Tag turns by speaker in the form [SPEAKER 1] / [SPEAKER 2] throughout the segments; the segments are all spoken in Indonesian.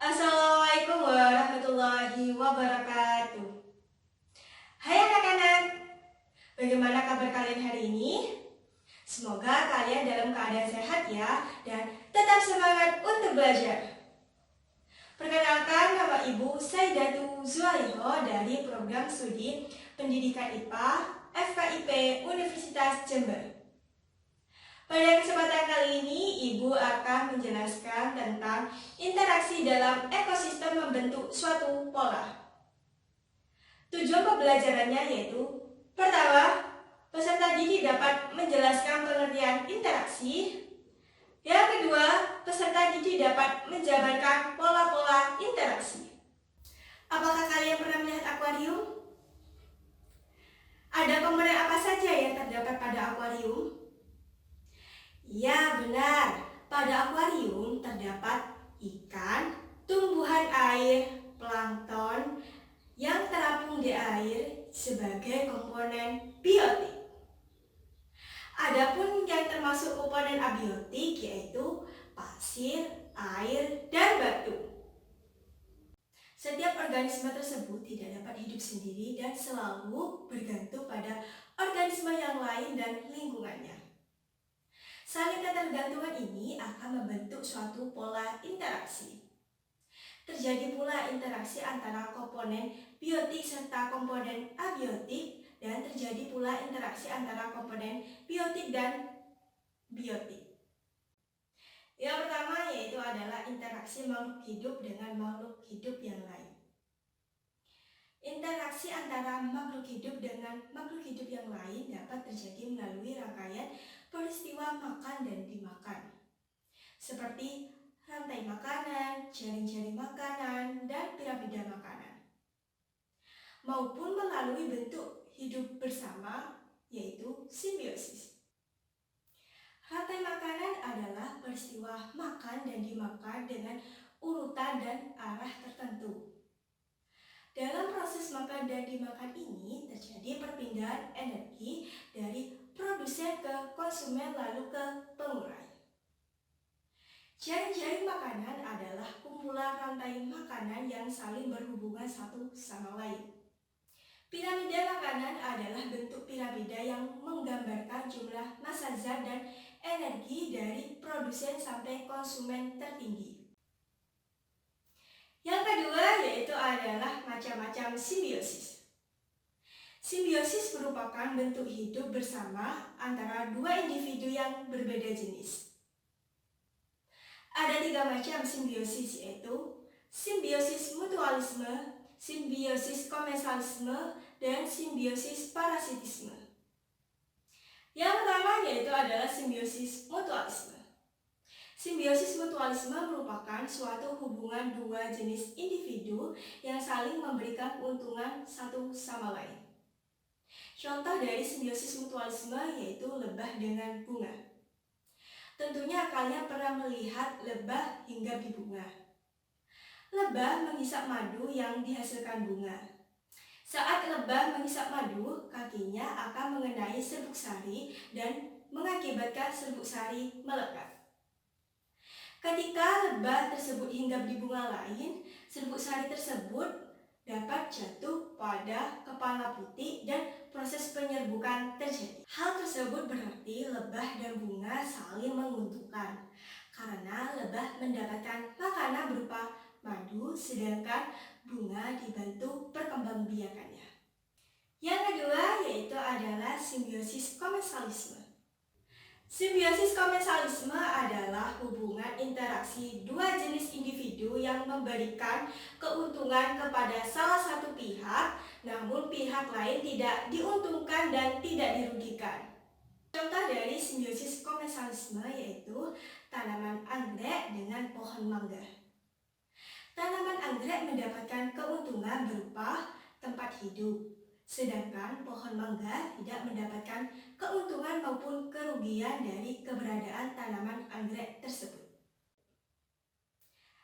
[SPEAKER 1] Assalamualaikum warahmatullahi wabarakatuh. Hai anak-anak, bagaimana kabar kalian hari ini? Semoga kalian dalam keadaan sehat ya, dan tetap semangat untuk belajar. Perkenalkan, nama Ibu Saidatu Zuhaiho dari Program Studi Pendidikan IPA FKIP Universitas Jember. Pada kesempatan kali ini, Ibu akan menjelaskan tentang interaksi dalam ekosistem membentuk suatu pola. Tujuan pembelajarannya yaitu: pertama, peserta didik dapat menjelaskan pengertian interaksi. Yang kedua, peserta didik dapat menjabarkan pola-pola interaksi. Apakah kalian pernah melihat akuarium? Ada komponen apa saja yang terdapat pada akuarium? Ya, benar. Pada akuarium terdapat ikan, tumbuhan air, plankton yang terapung di air sebagai komponen biotik. Adapun yang termasuk komponen abiotik yaitu pasir, air, dan batu. Setiap organisme tersebut tidak dapat hidup sendiri dan selalu bergantung pada organisme yang lain dan lingkungannya. Saling ketergantungan ini akan membentuk suatu pola interaksi. Terjadi pula interaksi antara komponen biotik serta komponen abiotik, dan terjadi pula interaksi antara komponen biotik dan biotik. Yang pertama yaitu adalah interaksi makhluk hidup dengan makhluk hidup yang lain. Interaksi antara makhluk hidup dengan makhluk hidup yang lain dapat terjadi melalui rangkaian peristiwa makan dan dimakan, seperti rantai makanan, jaring-jaring makanan, dan piramida makanan, maupun melalui bentuk hidup bersama, yaitu simbiosis. Rantai makanan adalah peristiwa makan dan dimakan dengan urutan dan arah tertentu. Dalam proses makan dan dimakan ini terjadi perpindahan energi dari produsen ke konsumen lalu ke pengurai. Jaring-jaring makanan adalah kumpulan rantai makanan yang saling berhubungan satu sama lain. Piramida makanan adalah bentuk piramida yang menggambarkan jumlah massa zat dan energi dari produsen sampai konsumen tertinggi. Yang kedua yaitu adalah macam-macam simbiosis. Simbiosis merupakan bentuk hidup bersama antara dua individu yang berbeda jenis. Ada 3 macam simbiosis, yaitu simbiosis mutualisme, simbiosis komensalisme, dan simbiosis parasitisme. Yang pertama yaitu adalah simbiosis mutualisme. Simbiosis mutualisme merupakan suatu hubungan dua jenis individu yang saling memberikan keuntungan satu sama lain. Contoh dari simbiosis mutualisme yaitu lebah dengan bunga. Tentunya kalian pernah melihat lebah hinggap di bunga. Lebah menghisap madu yang dihasilkan bunga. Saat lebah menghisap madu, kakinya akan mengenai serbuk sari dan mengakibatkan serbuk sari melekat. Ketika lebah tersebut hinggap di bunga lain, serbuk sari tersebut dapat jatuh pada kepala putih dan proses penyerbukan terjadi. Hal tersebut berarti lebah dan bunga saling menguntungkan, karena lebah mendapatkan makanan berupa madu, sedangkan bunga dibantu perkembangbiakannya. Yang kedua yaitu adalah simbiosis komensalisme. Simbiosis komensalisme adalah hubungan interaksi dua jenis individu yang memberikan keuntungan kepada salah satu pihak, namun pihak lain tidak diuntungkan dan tidak dirugikan. Contoh dari simbiosis komensalisme yaitu tanaman anggrek dengan pohon mangga. Tanaman anggrek mendapatkan keuntungan berupa tempat hidup, sedangkan pohon mangga tidak mendapatkan keuntungan maupun kerugian dari keberadaan tanaman anggrek tersebut.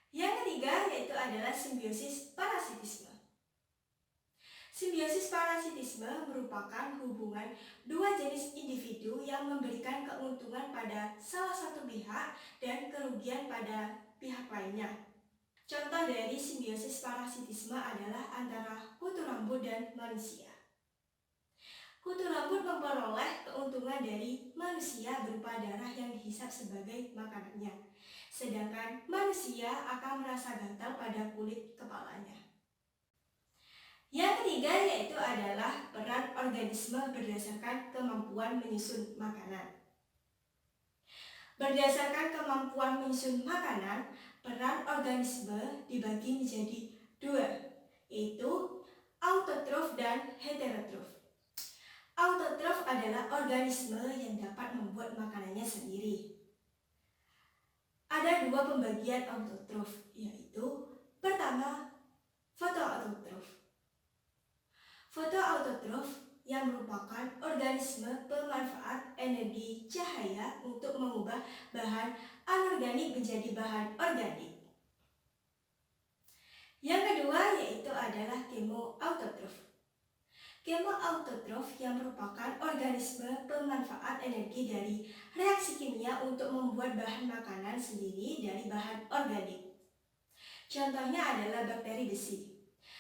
[SPEAKER 1] Yang ketiga yaitu adalah simbiosis parasitisme. Simbiosis parasitisme merupakan hubungan dua jenis individu yang memberikan keuntungan pada salah satu pihak dan kerugian pada pihak lainnya. Contoh dari simbiosis parasitisme adalah antara kutu rambut dan manusia. Kutu rambut memperoleh keuntungan dari manusia berupa darah yang dihisap sebagai makanannya. Sedangkan manusia akan merasa gatal pada kulit kepalanya. Yang ketiga yaitu adalah peran organisme berdasarkan kemampuan menyusun makanan. Berdasarkan kemampuan menyusun makanan, peran organisme dibagi menjadi dua, yaitu autotrof dan heterotrof. Autotrof adalah organisme yang dapat membuat makanannya sendiri. Ada dua pembagian autotrof, yaitu pertama, fotoautotrof. Fotoautotrof yang merupakan organisme pemanfaat energi cahaya untuk mengubah bahan anorganik menjadi bahan organik. Yang kedua yaitu adalah kemoautotrof. Kemoautotrof yang merupakan organisme pemanfaat energi dari reaksi kimia untuk membuat bahan makanan sendiri dari bahan organik. Contohnya adalah bakteri besi.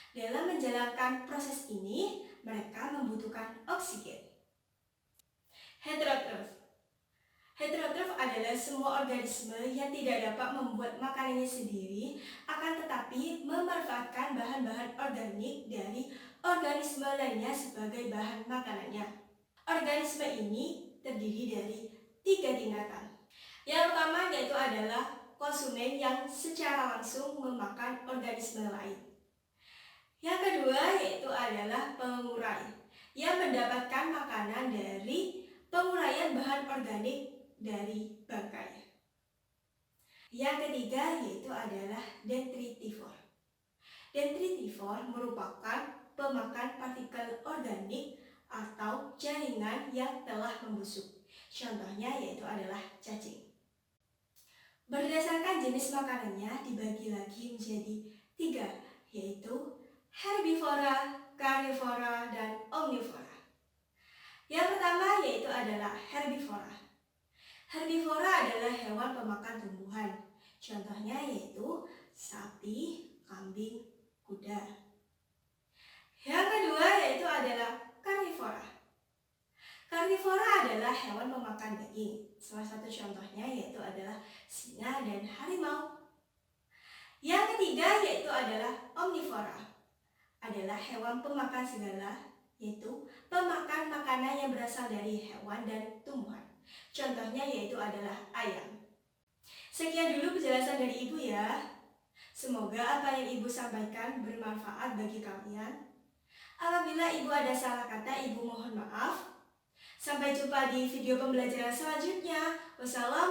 [SPEAKER 1] Dalam menjalankan proses ini, mereka membutuhkan oksigen. Heterotrof. Heterotrof adalah semua organisme yang tidak dapat membuat makanannya sendiri, akan tetapi memanfaatkan bahan-bahan organik dari organisme lainnya sebagai bahan makanannya. Organisme ini terdiri dari 3 tingkatan. Yang pertama yaitu adalah konsumen yang secara langsung memakan organisme lain. Yang kedua yaitu adalah pengurai yang mendapatkan makanan dari penguraian bahan organik dari bangkai. Yang ketiga yaitu adalah detritivor. Detritivor merupakan pemakan partikel organik atau jaringan yang telah membusuk. Contohnya yaitu adalah cacing. Berdasarkan jenis makanannya dibagi lagi menjadi 3, yaitu herbivora, karnivora, dan omnivora. Yang pertama yaitu adalah herbivora. Herbivora adalah hewan pemakan tumbuhan. Contohnya yaitu sapi, kambing, kuda. Yang kedua yaitu adalah karnivora. Karnivora adalah hewan pemakan daging. Salah satu contohnya yaitu adalah singa dan harimau. Yang ketiga yaitu adalah omnivora. Adalah hewan pemakan segala, yaitu pemakan makanan yang berasal dari hewan dan tumbuhan. Contohnya yaitu adalah ayam. Sekian dulu penjelasan dari Ibu ya. Semoga apa yang Ibu sampaikan bermanfaat bagi kalian. Apabila Ibu ada salah kata, Ibu mohon maaf. Sampai jumpa di video pembelajaran selanjutnya. Wassalamualaikum.